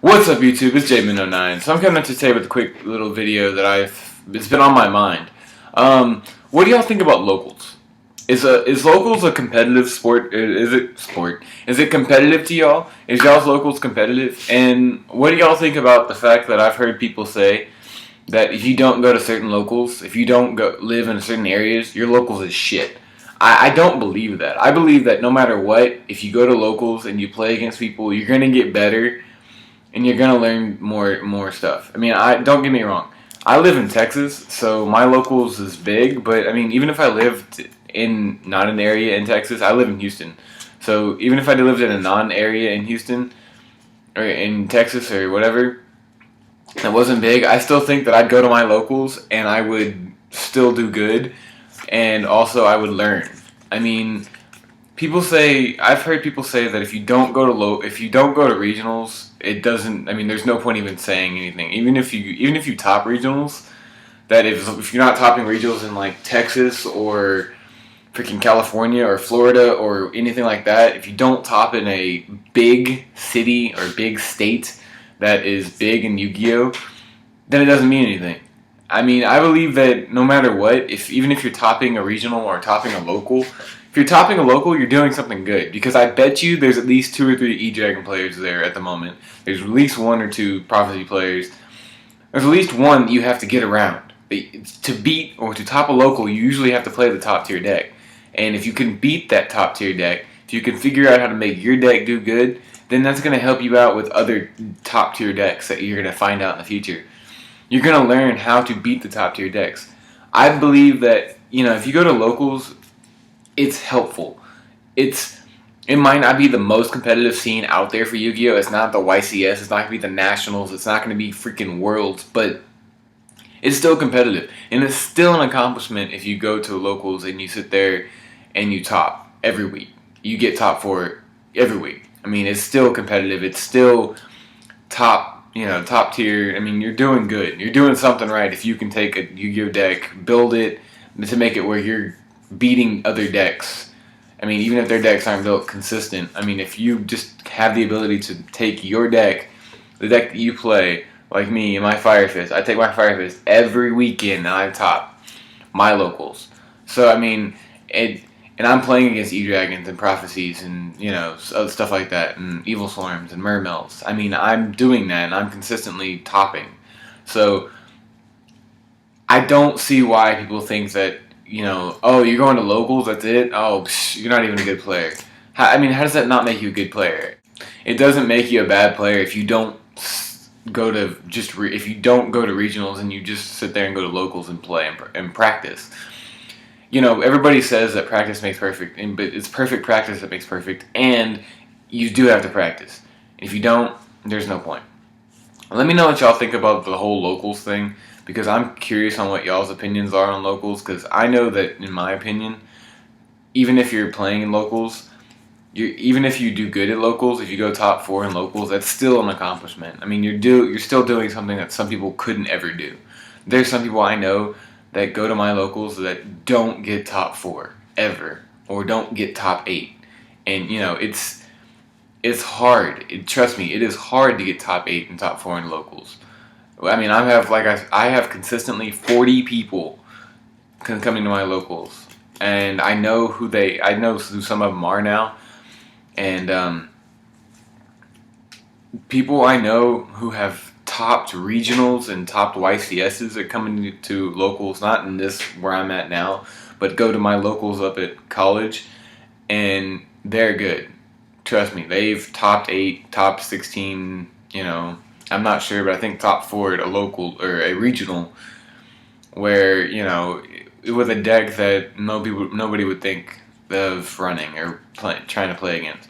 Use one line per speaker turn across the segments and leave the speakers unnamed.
What's up, YouTube? It's Jamin09. So I'm coming to today with a quick little video that it's been on my mind. What do y'all think about locals? Is locals a competitive sport? Is it sport? Is it competitive to y'all? Is y'all's locals competitive? And what do y'all think about the fact that I've heard people say that if you don't go to certain locals, if you don't go live in certain areas, your locals is shit. I don't believe that. I believe that no matter what, if you go to locals and you play against people, you're gonna get better and you're gonna learn more stuff. I mean, I don't get me wrong. I live in Texas, so my locals is big. But I mean, even if I lived in not an area in Texas, I live in Houston. So even if I lived in a non-area in Houston or in Texas or whatever, that wasn't big, I still think that I'd go to my locals and I would still do good, and also I would learn. I mean, I've heard people say that if you don't go to regionals, it doesn't. I mean, there's no point even saying anything. Even if you top regionals, that if you're not topping regionals in like Texas or freaking California or Florida or anything like that, if you don't top in a big city or big state that is big in Yu-Gi-Oh, then it doesn't mean anything. I mean, I believe that no matter what, even if you're topping a regional or topping a local, if you're topping a local, you're doing something good. Because I bet you there's at least 2 or 3 E-Dragon players there at the moment. There's at least 1 or 2 Prophecy players. There's at least one that you have to get around. To beat or to top a local, you usually have to play the top tier deck. And if you can beat that top tier deck, if you can figure out how to make your deck do good, then that's going to help you out with other top tier decks that you're going to find out in the future. You're going to learn how to beat the top tier decks. I believe that, if you go to locals, it's helpful. It might not be the most competitive scene out there for Yu-Gi-Oh! It's not the YCS, it's not going to be the Nationals, it's not going to be freaking Worlds, but it's still competitive. And it's still an accomplishment if you go to locals and you sit there and you top every week. You get top 4 every week. I mean, it's still competitive. It's still top tier. I mean, you're doing good. You're doing something right if you can take a Yu-Gi-Oh deck, build it to make it where you're beating other decks. I mean, even if their decks aren't built consistent, I mean, if you just have the ability to take your deck, the deck that you play, like me and my Fire Fist, I take my Fire Fist every weekend and I top my locals. So, I mean, and I'm playing against E-Dragons and Prophecies and, stuff like that, and Evil Swarms and Mermels. I mean, I'm doing that and I'm consistently topping. So, I don't see why people think that, oh, you're going to locals, that's it? Oh, you're not even a good player. How does that not make you a good player? It doesn't make you a bad player if you don't if you don't go to regionals and you just sit there and go to locals and play and practice. Everybody says that practice makes perfect, but it's perfect practice that makes perfect, and you do have to practice. If you don't, there's no point. Let me know what y'all think about the whole locals thing, because I'm curious on what y'all's opinions are on locals, because I know that, in my opinion, even if you're playing in locals, even if you do good at locals, if you go top 4 in locals, that's still an accomplishment. I mean, you're still doing something that some people couldn't ever do. There's some people I know that go to my locals that don't get top 4 ever, or don't get top 8, and it's hard. Trust me, it is hard to get top 8 and top 4 in locals. I mean, I have consistently 40 people coming to my locals, and I know who some of them are now. And people I know who have topped regionals and topped YCSs are coming to locals, not in this where I'm at now, but go to my locals up at college, and they're good. Trust me, they've topped 8, top 16, I'm not sure, but I think top 4 at a local or a regional, where, with a deck that nobody would think of running or trying to play against.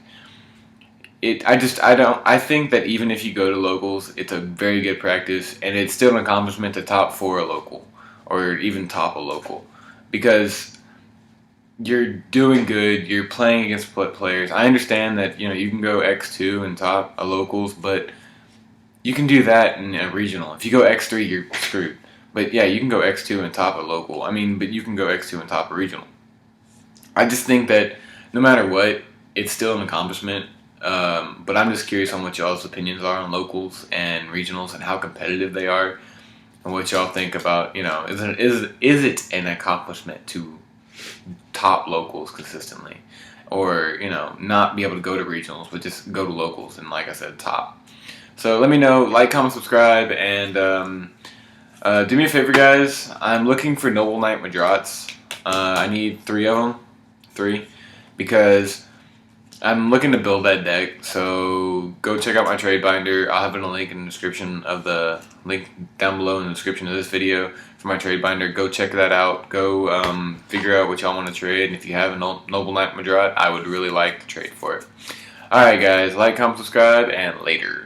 I think that even if you go to locals, it's a very good practice, and it's still an accomplishment to top 4 a local, or even top a local, because you're doing good, you're playing against players. I understand that, you can go X2 and top a locals, but you can do that in a regional. If you go X3, you're screwed. But yeah, you can go X2 and top a local. I mean, but you can go X2 and top a regional. I just think that no matter what, it's still an accomplishment, But I'm just curious on what y'all's opinions are on locals and regionals and how competitive they are, and what y'all think about. Is it an accomplishment to top locals consistently, or not be able to go to regionals but just go to locals and, like I said, top. So let me know. Like, comment, subscribe, and do me a favor, guys. I'm looking for Noble Knight Madrats. I need 3 of them. 3. Because I'm looking to build that deck. So go check out my trade binder. I'll have it in a link in the description of the link down below in the description of this video for my trade binder. Go check that out. Go figure out what y'all want to trade. And if you have a Noble Knight Madrat, I would really like to trade for it. Alright, guys. Like, comment, subscribe, and later.